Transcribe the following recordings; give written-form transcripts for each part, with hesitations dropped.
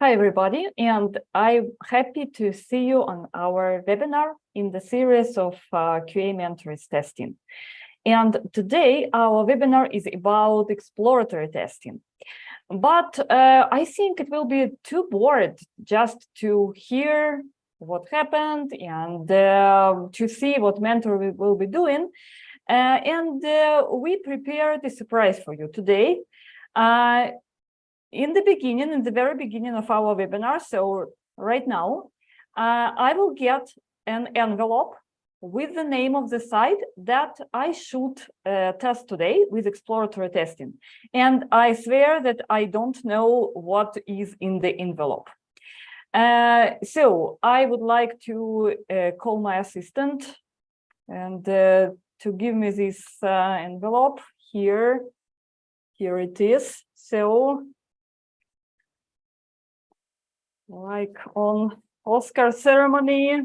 Hi, everybody, and I'm happy to see you on our webinar in the series of QA Mentorpiece testing. And today, our webinar is about exploratory testing. But I think it will be too bored just to hear what happened and to see what Mentor will be doing. We prepared a surprise for you today. In the very beginning of our webinar, so right now, I will get an envelope with the name of the site that I should test today with exploratory testing. And I swear that I don't know what is in the envelope. So I would like to call my assistant and to give me this envelope here. Here it is. So, like on Oscar ceremony,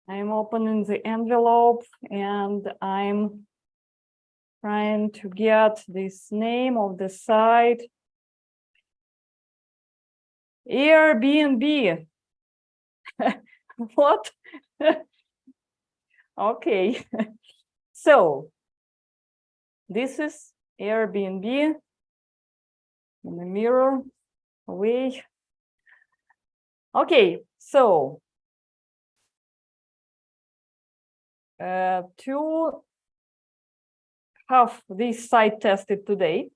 I'm opening the envelope and I'm trying to get this name of the site. Airbnb. What? Okay. So this is Airbnb in the mirror away. Okay, so to have this site tested today,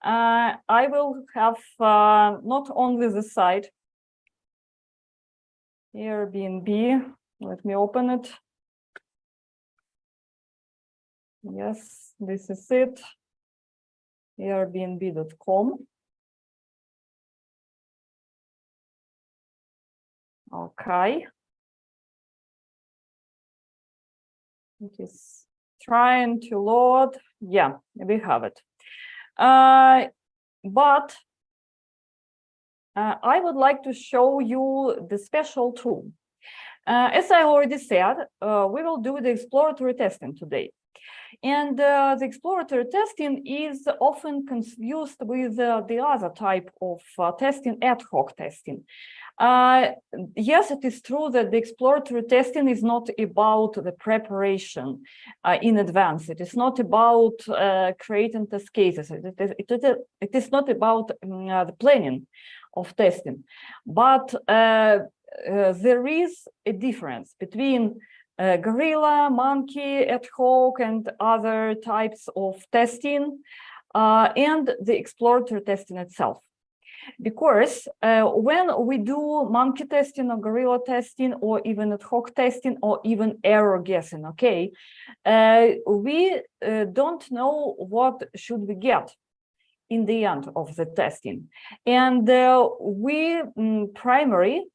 I will have not only the site Airbnb. Let me open it. Yes, this is it. Airbnb.com. Okay. It is trying to load. Yeah, we have it. But I would like to show you the special tool. As I already said, we will do the exploratory testing today. And the exploratory testing is often confused with the other type of testing, ad hoc testing. Yes, it is true that the exploratory testing is not about the preparation in advance. It is not about creating test cases. It is not about the planning of testing. But there is a difference between gorilla, monkey, ad hoc, and other types of testing and the exploratory testing itself. Because when we do monkey testing or gorilla testing or even ad hoc testing or even error guessing, okay, we don't know what should we get in the end of the testing. And we primarily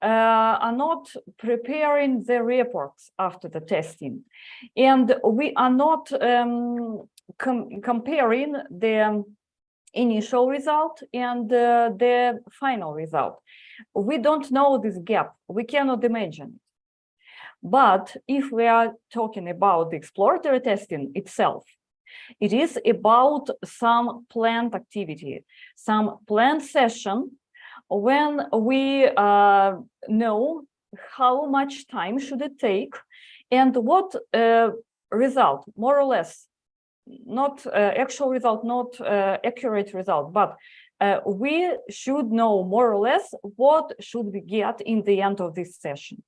are not preparing the reports after the testing. And we are not comparing the initial result and the final result. We don't know this gap. We cannot imagine it. But if we are talking about the exploratory testing itself, it is about some planned activity, some planned session when we know how much time should it take and what result, more or less, not actual result, not accurate result, but we should know more or less what should we get in the end of this session.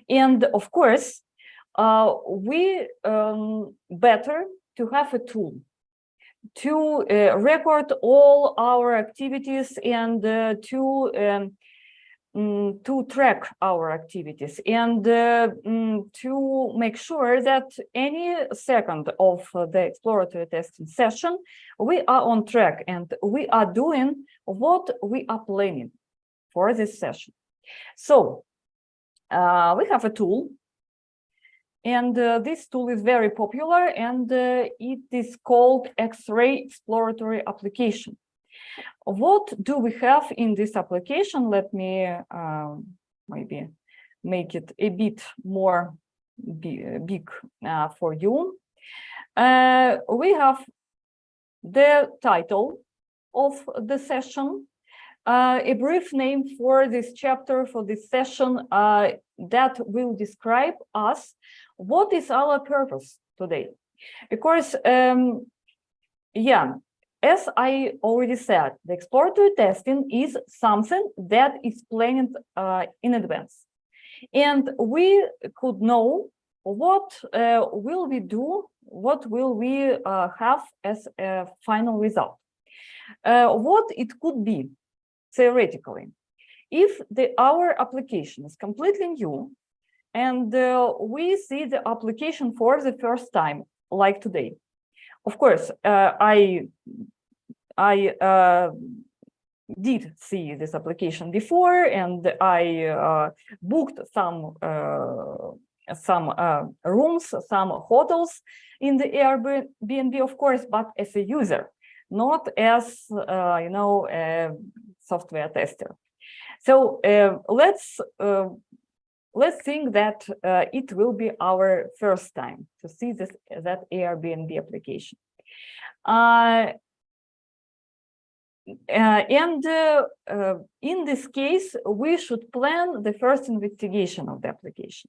And of course, we better to have a tool to record all our activities and to track our activities and to make sure that any second of the exploratory testing session, we are on track and we are doing what we are planning for this session. So we have a tool. And this tool is very popular, and it is called X-ray exploratory application. What do we have in this application? Let me maybe make it a bit more big for you. We have the title of the session a brief name for this chapter, for this session, that will describe us what is our purpose today. Because, yeah, as I already said, the exploratory testing is something that is planned in advance. And we could know what will we do, what will we have as a final result. What it could be, theoretically, if our application is completely new and we see the application for the first time, like today. Of course, I did see this application before, and I booked some rooms, some hotels in the Airbnb, of course, but as a user, not as a software tester. So let's think that it will be our first time to see that Airbnb application. And in this case, we should plan the first investigation of the application.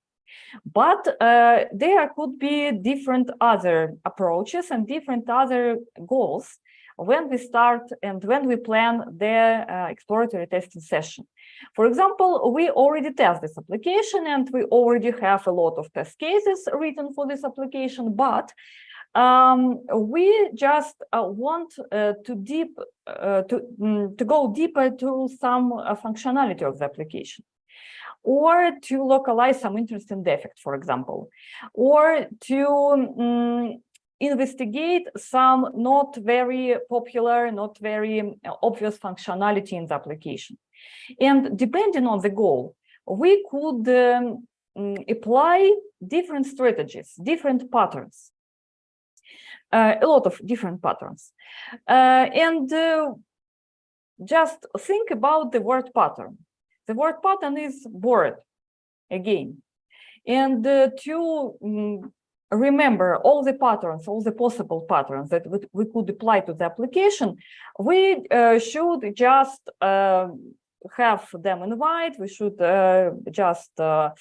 But there could be different other approaches and different other goals when we start and when we plan the exploratory testing session. For example, we already test this application and we already have a lot of test cases written for this application, but we just want to go deeper to some functionality of the application, or to localize some interesting defect, for example, or to investigate some not very popular, not very obvious functionality in the application. And depending on the goal, we could apply different strategies, different patterns. A lot of different patterns. And just think about the word pattern. The word pattern is word, again. And to remember all the patterns, all the possible patterns that we could apply to the application, we should just have them in mind. We should just learn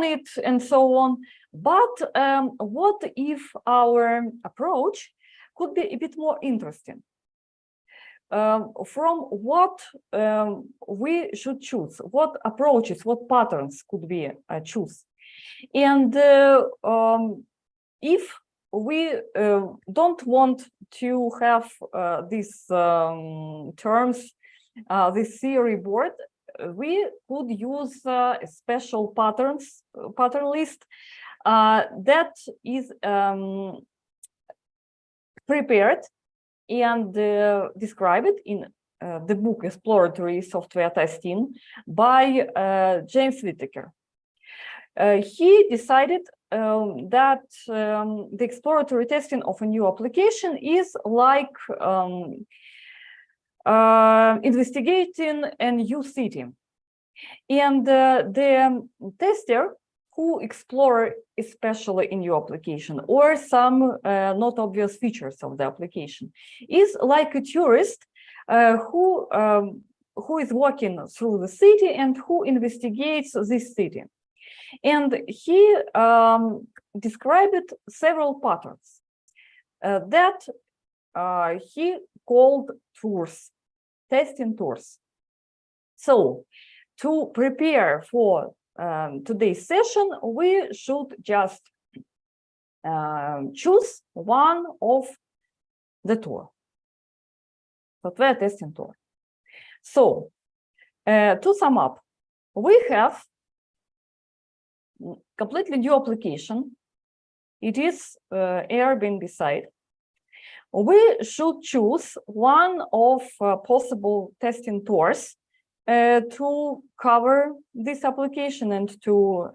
it and so on. But what if our approach could be a bit more interesting? From what we should choose, what approaches, what patterns could we choose? And if we don't want to have these terms, this theory board, we could use a special pattern list that is prepared and described in the book Exploratory Software Testing by James Whittaker. He decided that the exploratory testing of a new application is like investigating a new city. And the tester who explore especially in your application or some not obvious features of the application is like a tourist who is walking through the city and who investigates this city. And he described several patterns that he called tours, testing tours. So to prepare for today's session, we should just choose one of the tour, software testing tour. So to sum up, we have completely new application. It is Airbnb site. We should choose one of possible testing tours to cover this application and to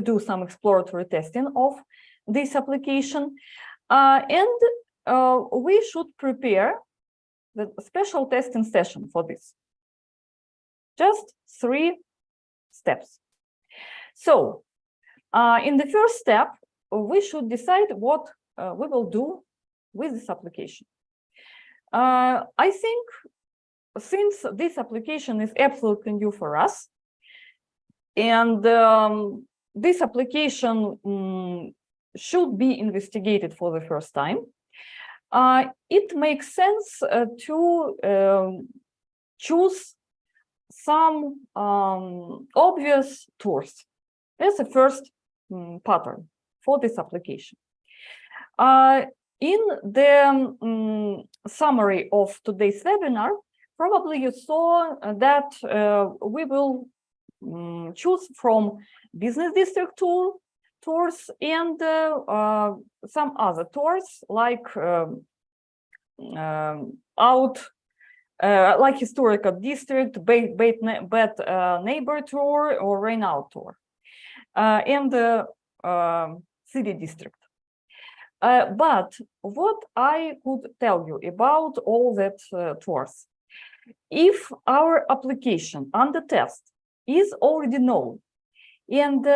do some exploratory testing of this application. And we should prepare the special testing session for this. Just 3 steps. So in the first step, we should decide what we will do with this application. I think since this application is absolutely new for us, and this application should be investigated for the first time, it makes sense to choose some obvious tools as a first pattern for this application. In the summary of today's webinar, probably you saw that we will choose from business district tours and some other tours like like historical district, bad neighbor tour, or rain out tour, and the city district. But what I could tell you about all that tours, if our application under test is already known, and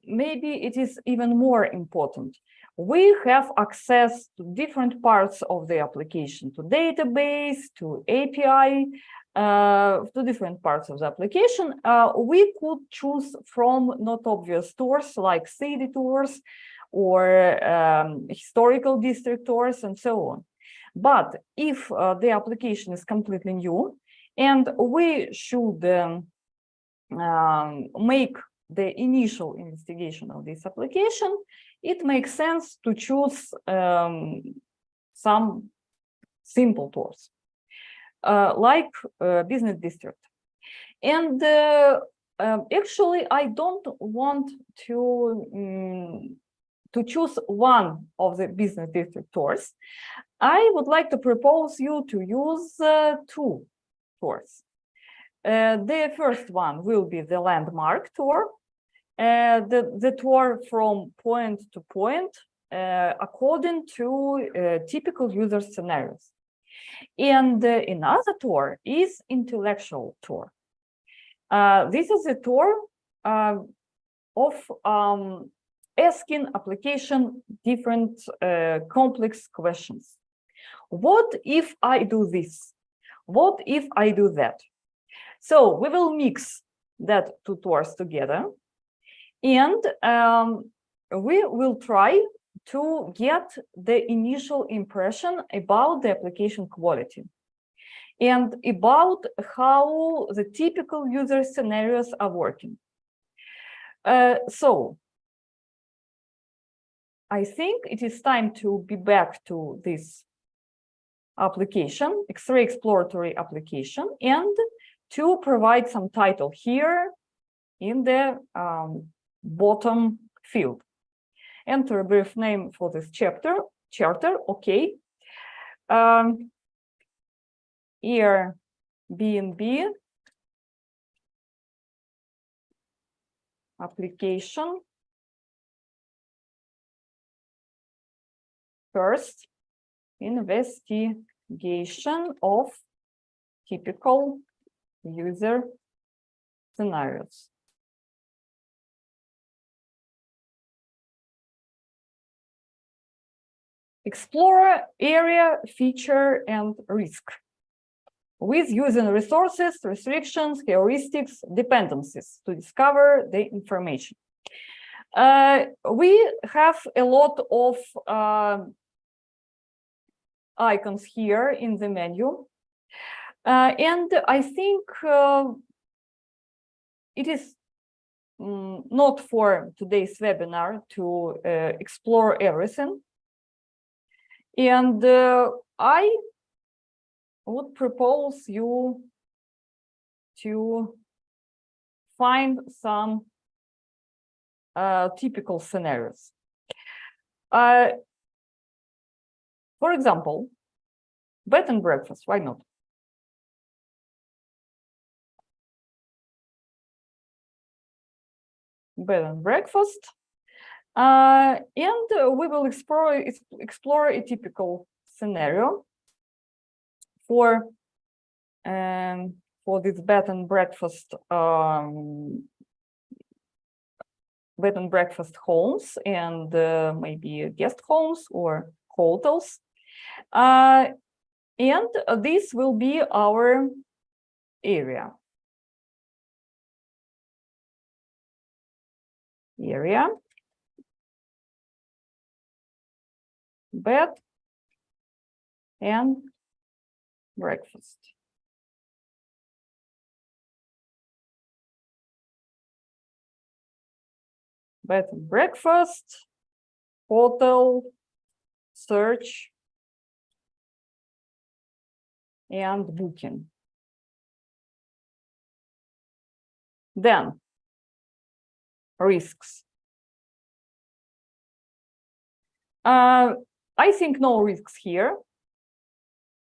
maybe it is even more important, we have access to different parts of the application, to database, to API, to different parts of the application. We could choose from not obvious tours like Seedy tours or historical district tours and so on. But if the application is completely new and we should make the initial investigation of this application, it makes sense to choose some simple tours like business district. And actually, I don't want to choose one of the business district tours. I would like to propose you to use two tours. The first one will be the landmark tour, the tour from point to point according to typical user scenarios. And another tour is intellectual tour. This is a tour of asking application different complex questions. What if I do this? What if I do that? So we will mix that two tours together, and we will try to get the initial impression about the application quality and about how the typical user scenarios are working. So I think it is time to be back to this application, X-ray exploratory application, and to provide some title here in the bottom field. Enter a brief name for this chapter, okay. Airbnb application first investigation of typical user scenarios. Explore area, feature, and risk with using resources, restrictions, heuristics, dependencies to discover the information. We have a lot of icons here in the menu. And I think it is not for today's webinar to explore everything. And I would propose you to find some typical scenarios. For example, bed and breakfast, why not? Bed and breakfast. And we will explore a typical scenario for this bed and breakfast homes and maybe guest homes or hotels. And this will be our area. Bed and breakfast. Bed and breakfast, hotel, search, and booking. Then, risks. I think no risks here,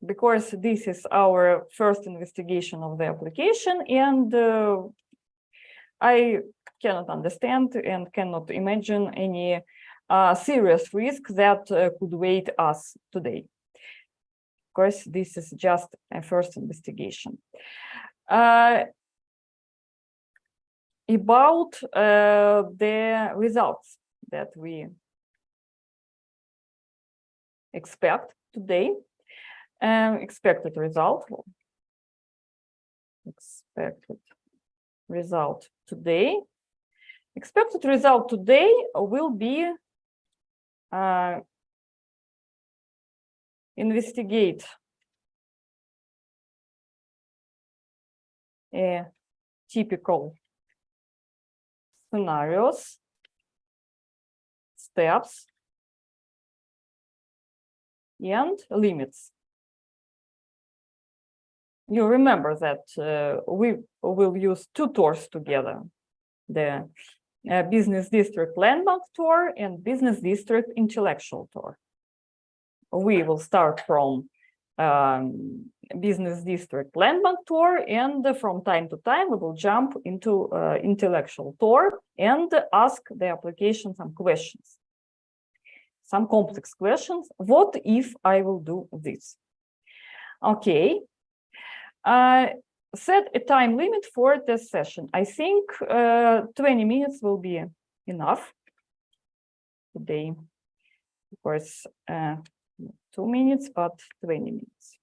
because this is our first investigation of the application, and I cannot understand and cannot imagine any serious risk that could await us today. Of course, this is just a first investigation. About the results that we expect today, expected result today. Expected result today will be investigate typical scenarios, steps, and limits. You remember that we will use two tours together, the Business District Landmark Tour and Business District Intellectual Tour. We will start from Business District Landmark Tour, and from time to time we will jump into Intellectual Tour and ask the application some questions, some complex questions. What if I will do this? Okay. Set a time limit for this session. I think 20 minutes will be enough today. Of course, 2 minutes, but 20 minutes.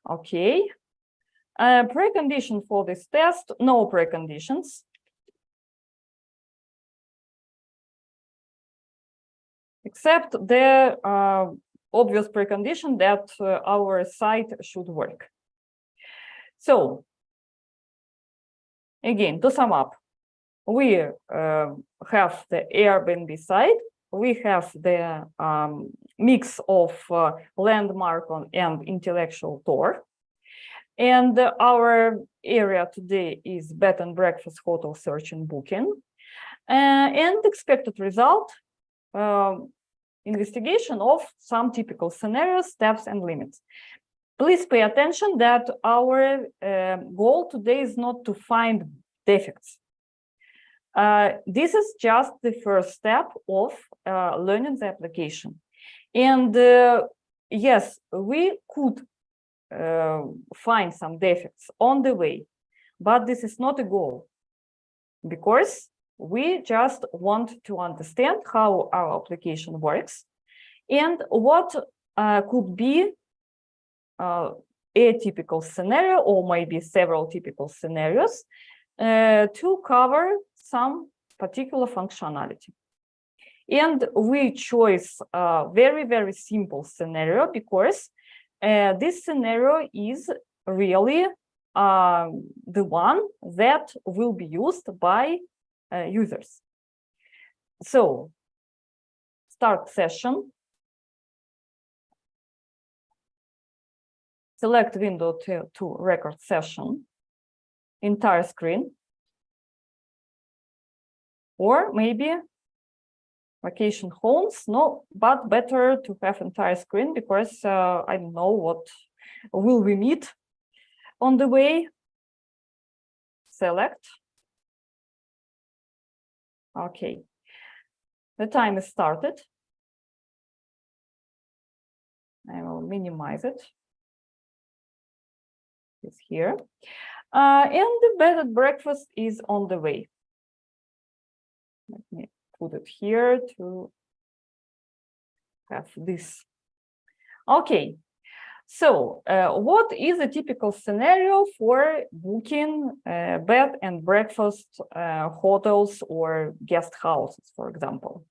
Okay. Precondition for this test, no preconditions. Except the obvious precondition that our site should work. So, again, to sum up, we have the Airbnb site, we have the mix of landmark and intellectual tour, and our area today is bed and breakfast, hotel search and booking, and expected result, investigation of some typical scenarios, steps, and limits. Please pay attention that our goal today is not to find defects. This is just the first step of learning the application. And yes, we could find some defects on the way, but this is not a goal, because we just want to understand how our application works and what could be a typical scenario, or maybe several typical scenarios, to cover some particular functionality. And we chose a very, very simple scenario because this scenario is really the one that will be used by users. So, start session. Select window to record session, entire screen, or maybe vacation homes. No, but better to have entire screen, because I don't know what will we meet on the way. Select. Okay, the time is started. I will minimize it. It's here. And the bed and breakfast is on the way. Let me put it here to have this. Okay, so what is a typical scenario for booking bed and breakfast hotels or guest houses, for example?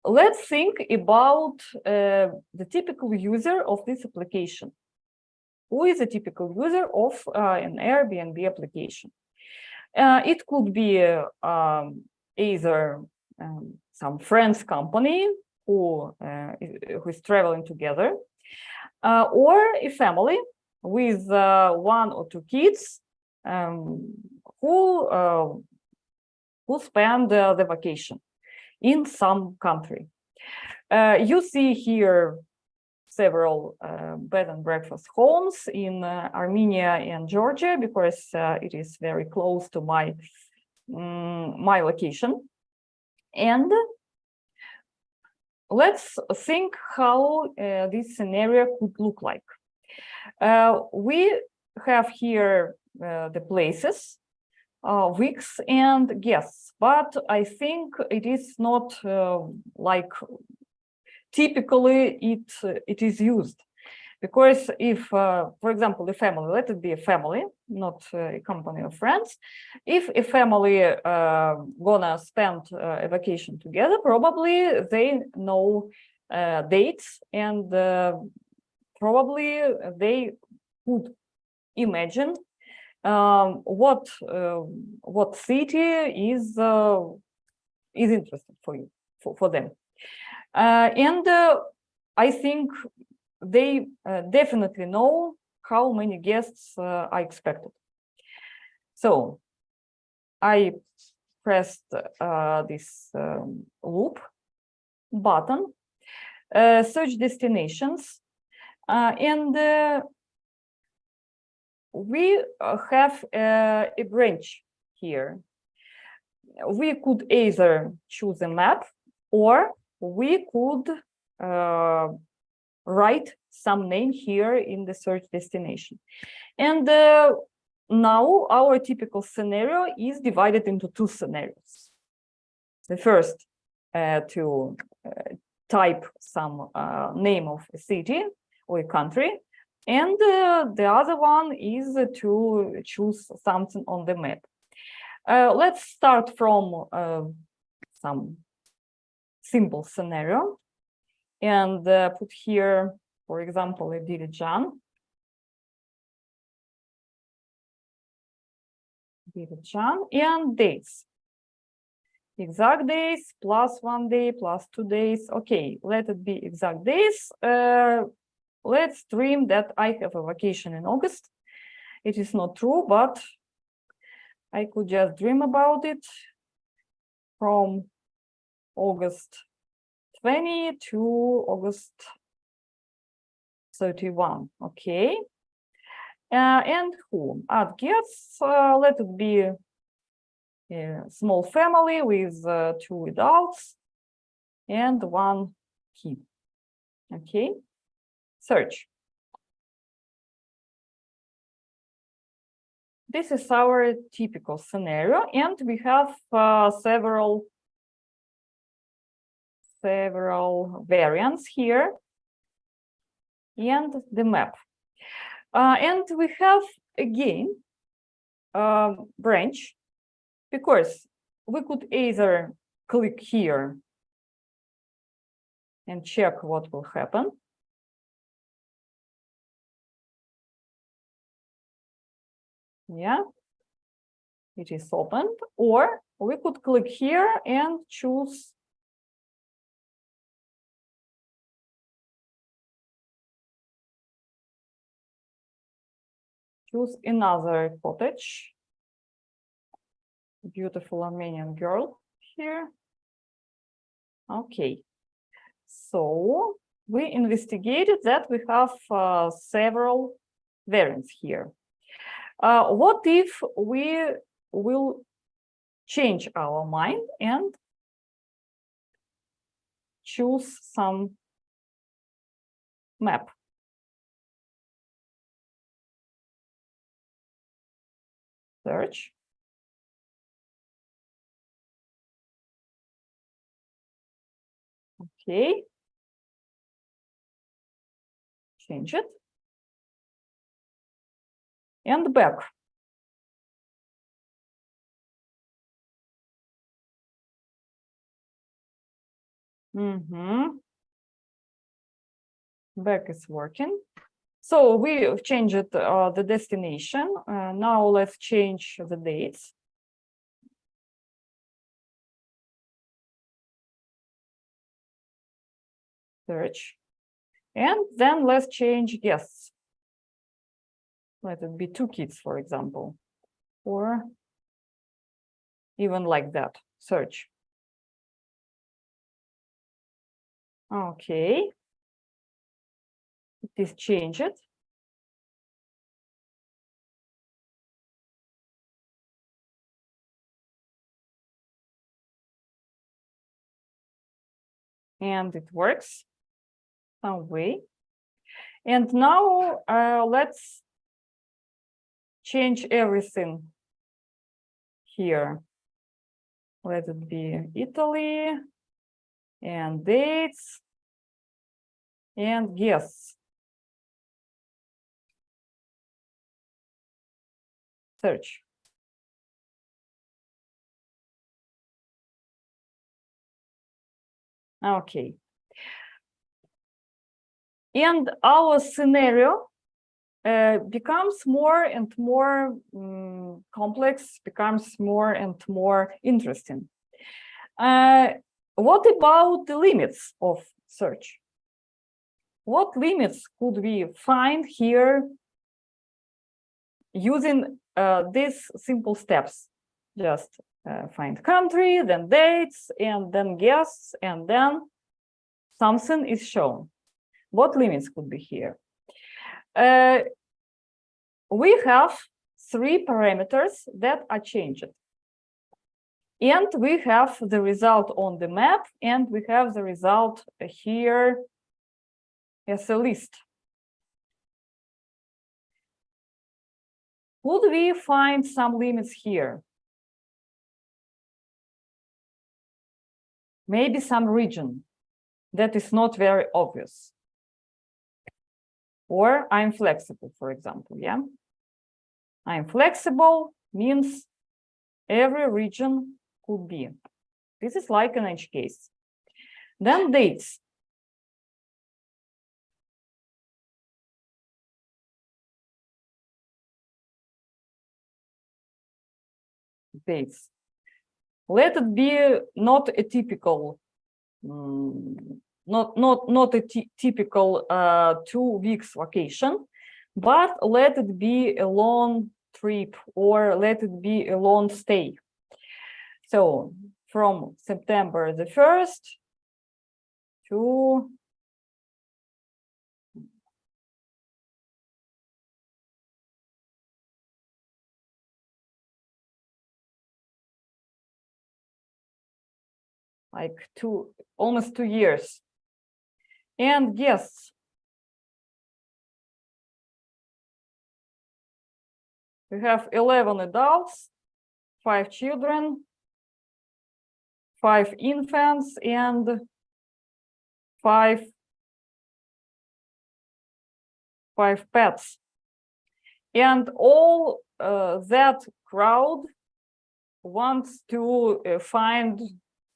Let's think about the typical user of this application. Who is a typical user of an Airbnb application? It could be either some friends company who is traveling together, or a family with 1 or 2 kids who spend the vacation in some country. You see here several bed and breakfast homes in Armenia and Georgia, because it is very close to my my location. And let's think how this scenario could look like. We have here the places, weeks and guests, but I think it is not like typically it is used, because if, for example, a family, let it be a family, not a company of friends, if a family gonna spend a vacation together, probably they know dates, and probably they could imagine what city is interesting for you, for them. And I think they definitely know how many guests are expected. So I pressed this loop button, search destinations, and we have a branch here. We could either choose a map, or we could write some name here in the search destination. And now our typical scenario is divided into 2 scenarios. The first, to type some name of a city or a country, and the other one is to choose something on the map. Let's start from some simple scenario, and put here, for example, a Dilijan. And dates. Exact days, plus 1 day, plus 2 days. Okay, let it be exact days. Let's dream that I have a vacation in August. It is not true, but I could just dream about it from August 20 to August 31. Okay. And who? Add guests. Let it be a small family with 2 adults and 1 kid. Okay. Search. This is our typical scenario, and we have several variants here, and the map. And we have again branch, because we could either click here and check what will happen. Yeah, it is opened, or we could click here and choose another cottage. Beautiful Armenian girl here. Okay, so we investigated that we have several variants here. What if we will change our mind and choose some map? Search. Okay. Change it. And back. Back is working. So we changed the destination. Now let's change the dates. Search. And then let's change guests. Let it be 2 kids, for example, or even like that. Search. Okay. It is changed. And it works some way. And now let's change everything here. Let it be Italy and dates and guests. Search. Okay. And our scenario becomes more and more complex, becomes more and more interesting. What about the limits of search? What limits could we find here using these simple steps? Just find country, then dates, and then guests, and then something is shown. What limits could be here? We have 3 parameters that are changed. And we have the result on the map, and we have the result here as a list. Could we find some limits here? Maybe some region that is not very obvious. Or I'm flexible, for example, yeah? I'm flexible means every region could be. This is like an edge case. Then dates. Dates. Let it be not a typical, not a typical 2 weeks vacation, but let it be a long trip or let it be a long stay. So from September the 1st to like almost 2 years. And guests. We have 11 adults, 5 children, 5 infants, and 5 pets. And all that crowd wants to find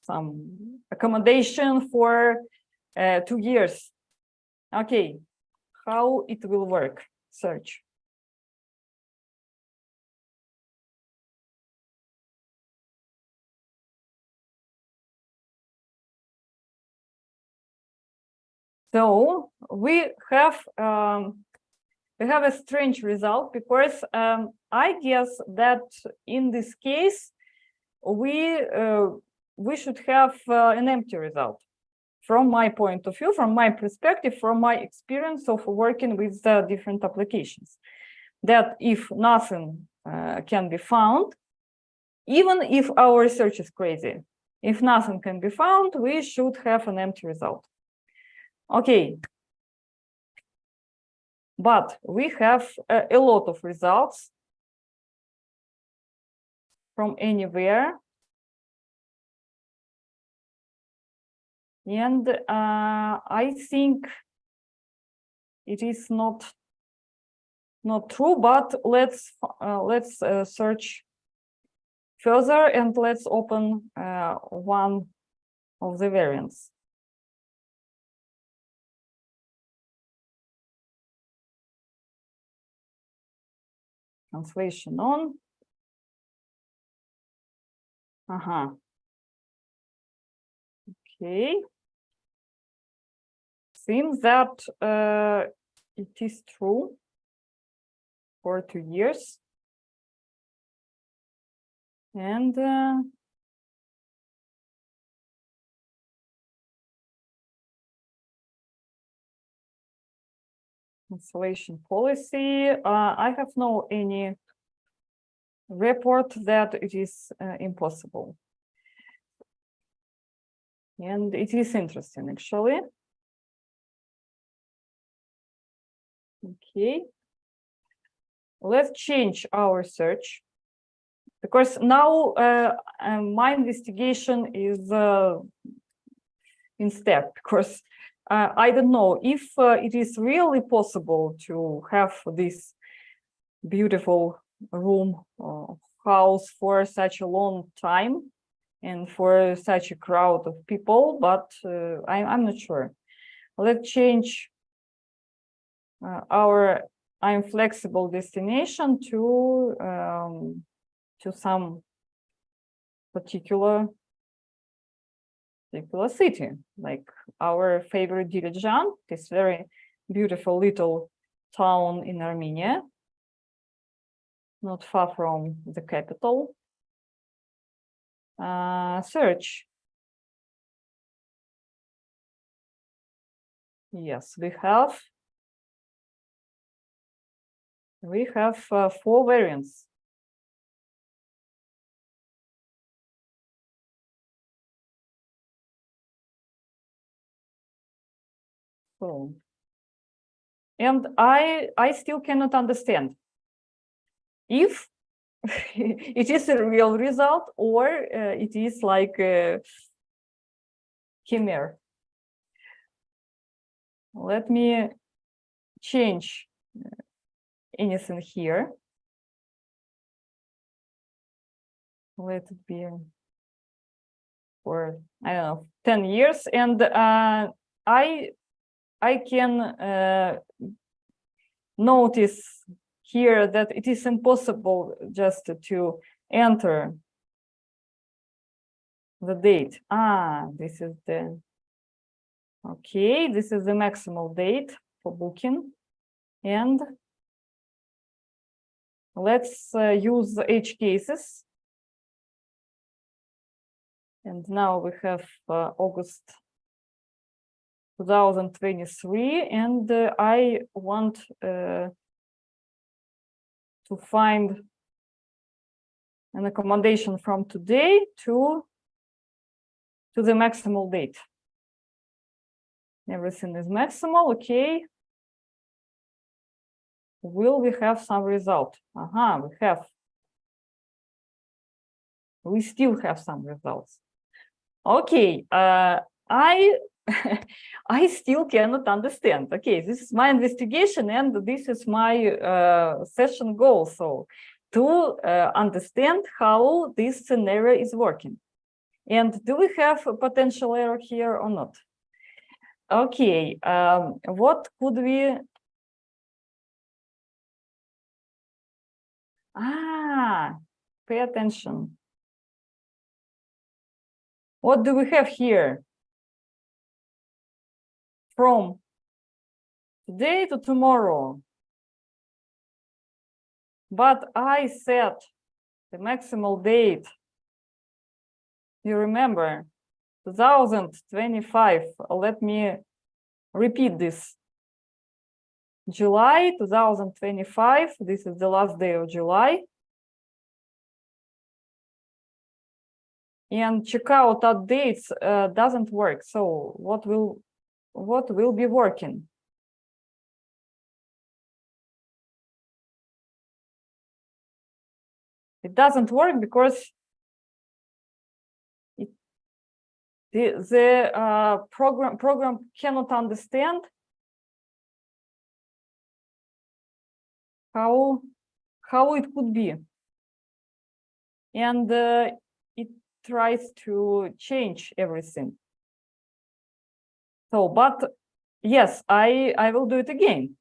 some accommodation for 2 years. Okay, how it will work? Search. So we have a strange result because I guess that in this case we should have an empty result. From my point of view, from my perspective, from my experience of working with different applications, that if nothing can be found, even if our research is crazy, if nothing can be found, we should have an empty result. Okay. But we have a lot of results from anywhere. And I think it is not true, but let's search further and let's open one of the variants. Translation on. Okay. Seems that it is true for 2 years. And cancellation policy. I have no any report that it is impossible. And it is interesting, actually. Okay. Let's change our search. Because now my investigation is in step, because I don't know if it is really possible to have this beautiful room house for such a long time and for such a crowd of people, but I'm not sure. Let's change our I'm flexible destination to some particular city, like our favorite Dilijan, this very beautiful little town in Armenia, not far from the capital. Search. Yes, we have 4 variants. So, and I still cannot understand if it is a real result or it is like a chimera. Let me change anything here. Let it be for, I don't know, 10 years. And I can notice here that it is impossible just to enter the date. This is the, okay, this is the maximal date for booking. And let's use the edge cases. And now we have August 2023, and I want to find an accommodation from today to the maximal date. Everything is maximal, okay. Will we have some result? We still have some results. Okay, I still cannot understand. Okay, this is my investigation and this is my session goal. So to understand how this scenario is working. And do we have a potential error here or not? Okay, what could we... pay attention. What do we have here? From today to tomorrow. But I set the maximal date. You remember, 2025. Let me repeat this. July 2025. This is the last day of July. And checkout updates doesn't work. So what will be working? It doesn't work because the program cannot understand how it could be, and it tries to change everything. So, but yes, I will do it again.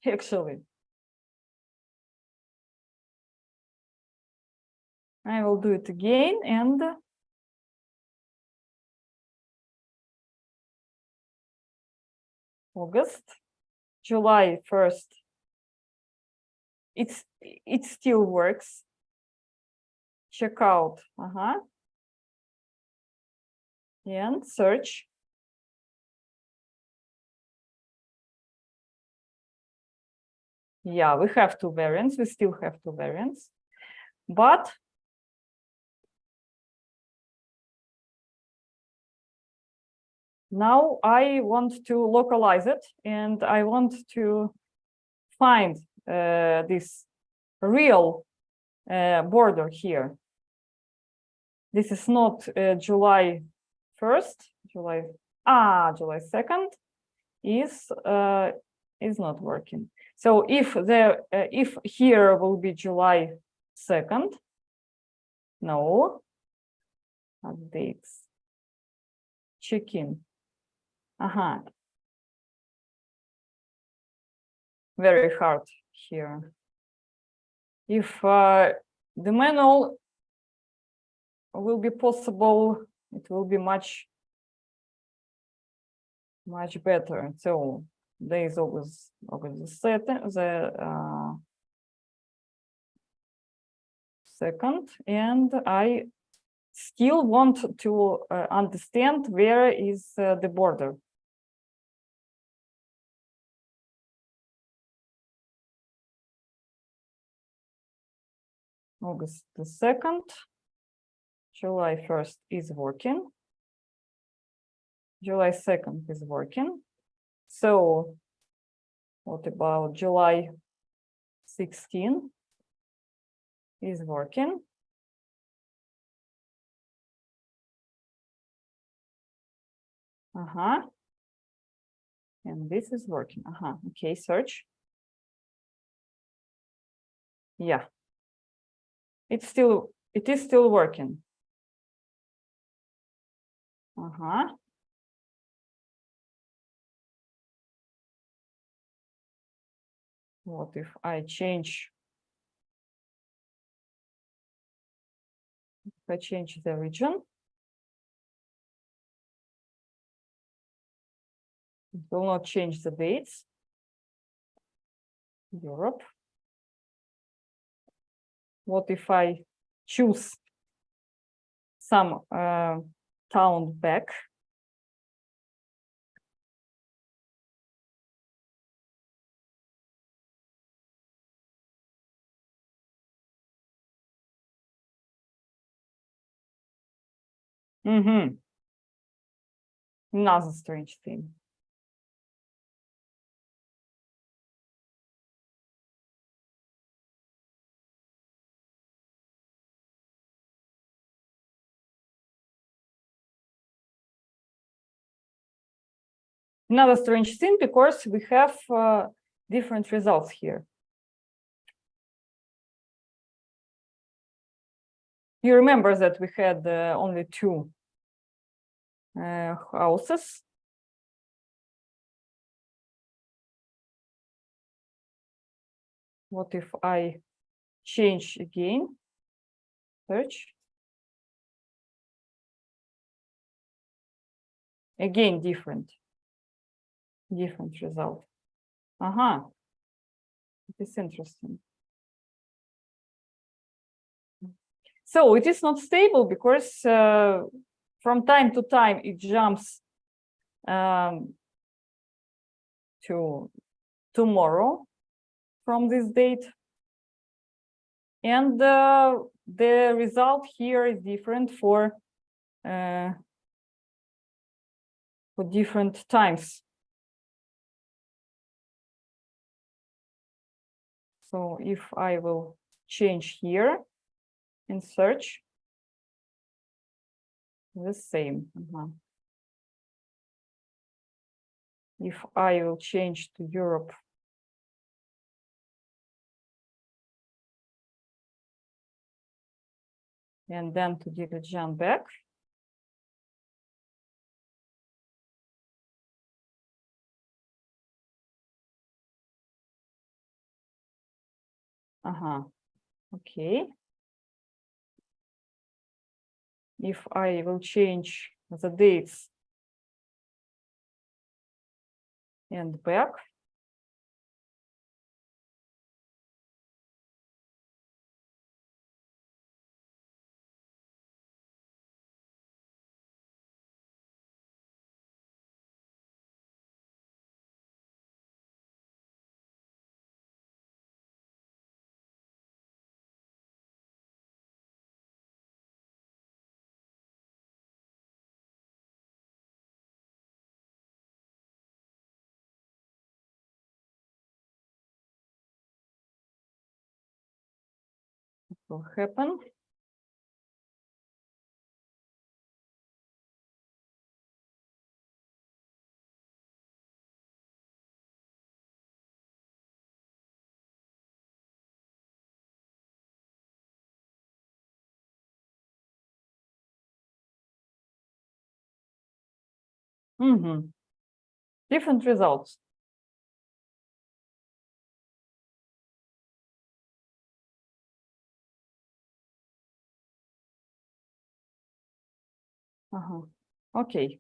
Actually, I will do it again, and August, July 1st. It still works. Check out. And search. Yeah, we have two variants. We still have two variants, but now I want to localize it, and I want to find this real border here. This is not July 1st. July 2nd is not working. So if here will be July 2nd, no updates. Check in. Very hard here. If the manual will be possible, it will be much better. So there is always the second, and I still want to understand where is the border. August the 2nd, July 1st is working. July 2nd is working. So what about July 16 is working? And this is working. Okay, search. Yeah. It is still working. What if I change? If I change the region, it will not change the dates. Europe. What if I choose some town back? Another strange thing. Another strange thing, because we have different results here. You remember that we had only two houses. What if I change again? Search. Again, different result. It is interesting. So it is not stable because from time to time it jumps to tomorrow from this date, and the result here is different for different times. So if I will change here and search, the same. If I will change to Europe, and then to Dilijan back. Okay. If I will change the dates and back. It will happen. Different results. Okay.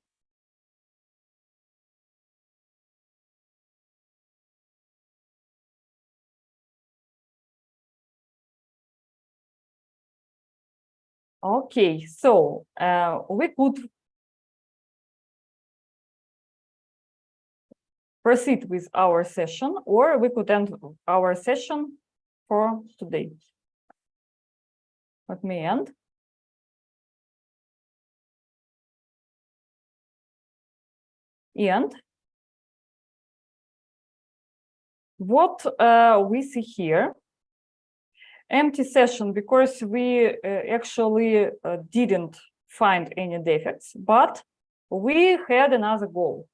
Okay, so we could proceed with our session, or we could end our session for today. Let me end. And what we see here, empty session, because we actually didn't find any defects, but we had another goal.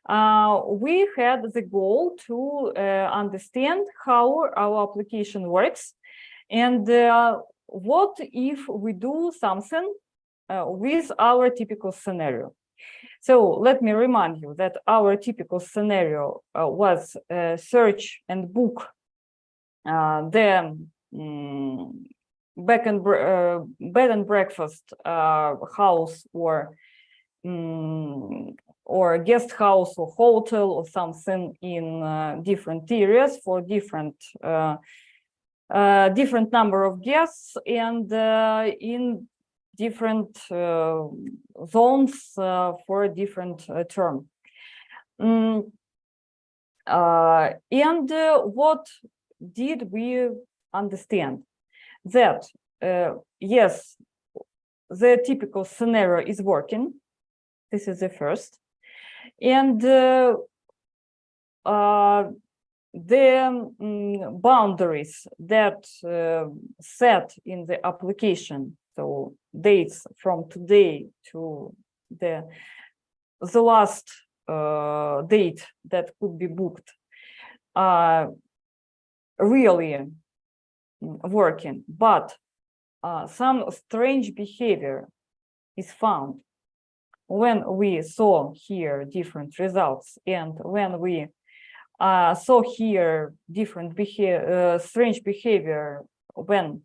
We had the goal to understand how our application works, and what if we do something with our typical scenario. So let me remind you that our typical scenario was search and book the bed and breakfast house, or guest house or hotel or something in different areas for different number of guests, and in different zones for a different term. And what did we understand? That yes, the typical scenario is working. This is the first. And the boundaries that set in the application, so dates from today to the last date that could be booked, are really working, but some strange behavior is found when we saw here different results, and when we saw here different strange behavior when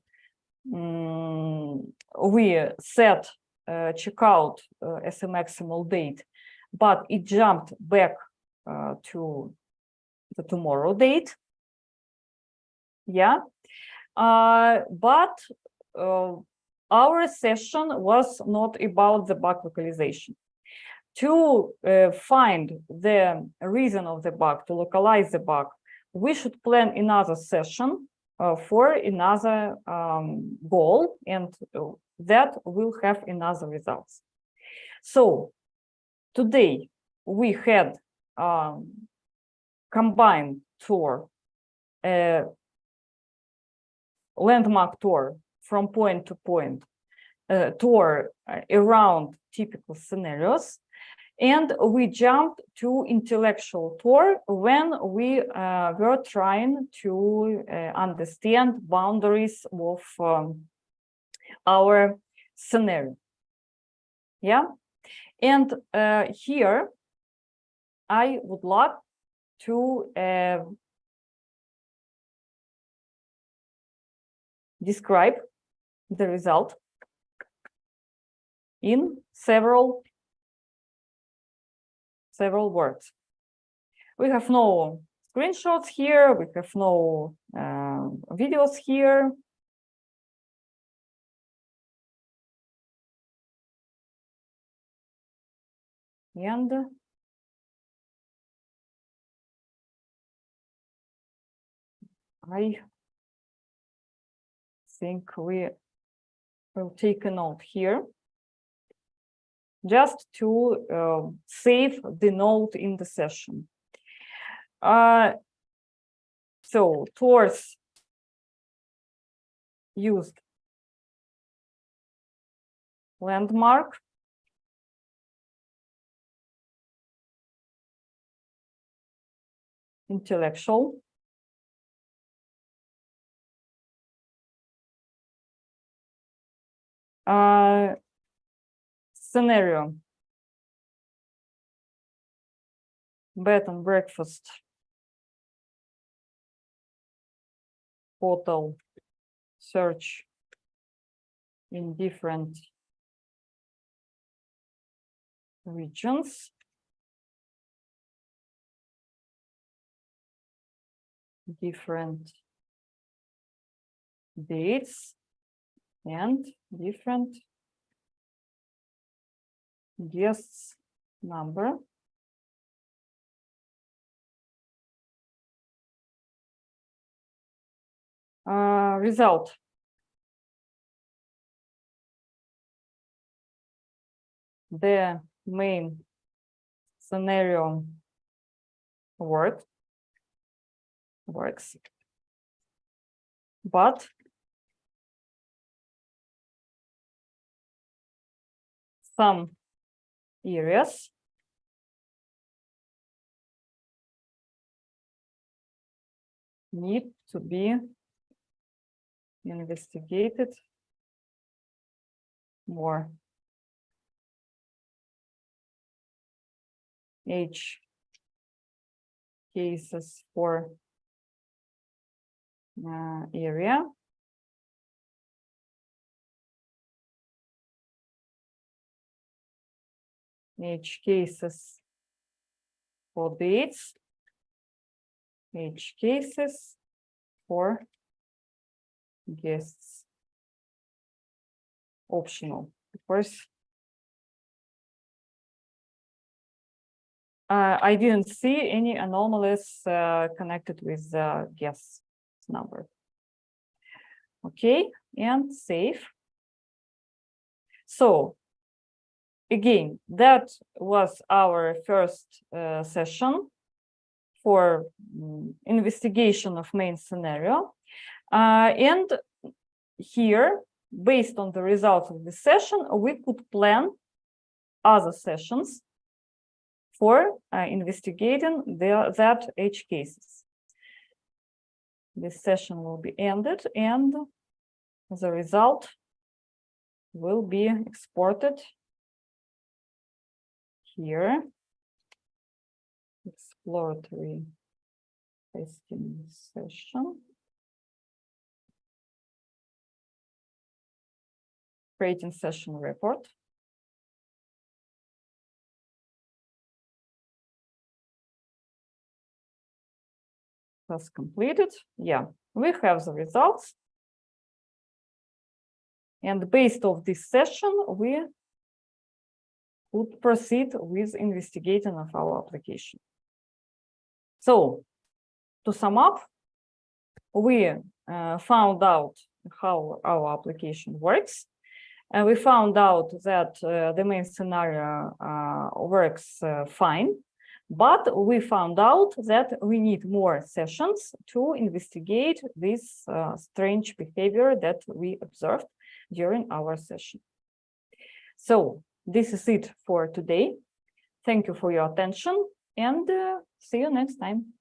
we set checkout as a maximal date, but it jumped back to the tomorrow date. Yeah, but our session was not about the bug localization. To find the reason of the bug, to localize the bug, we should plan another session for another goal, and that will have another results. So today we had combined tour, landmark tour from point to point, tour around typical scenarios, and we jumped to intellectual tour when we were trying to understand boundaries of our scenario. Yeah, and here I would like to describe the result in several words. We have no screenshots here, we have no videos here. And I think we will take a note here, just to save the note in the session. So tours used landmark, intellectual, scenario, bed and breakfast, hotel, search in different regions, different dates, and different guests number. Result. The main scenario works, but some areas need to be investigated more. H cases for area. H cases for dates. H cases for guests. Optional, of course. I didn't see any anomalies connected with the guest number. Okay, and save. So again, that was our first session for investigation of main scenario. And here, based on the results of this session, we could plan other sessions for investigating that H cases. This session will be ended and the result will be exported here. Exploratory testing session. Creating session report. That's completed. Yeah, we have the results. And based on this session, we would proceed with investigating of our application. So, to sum up, we found out how our application works. And we found out that the main scenario works fine. But we found out that we need more sessions to investigate this strange behavior that we observed during our session. So this is it for today. Thank you for your attention, and see you next time.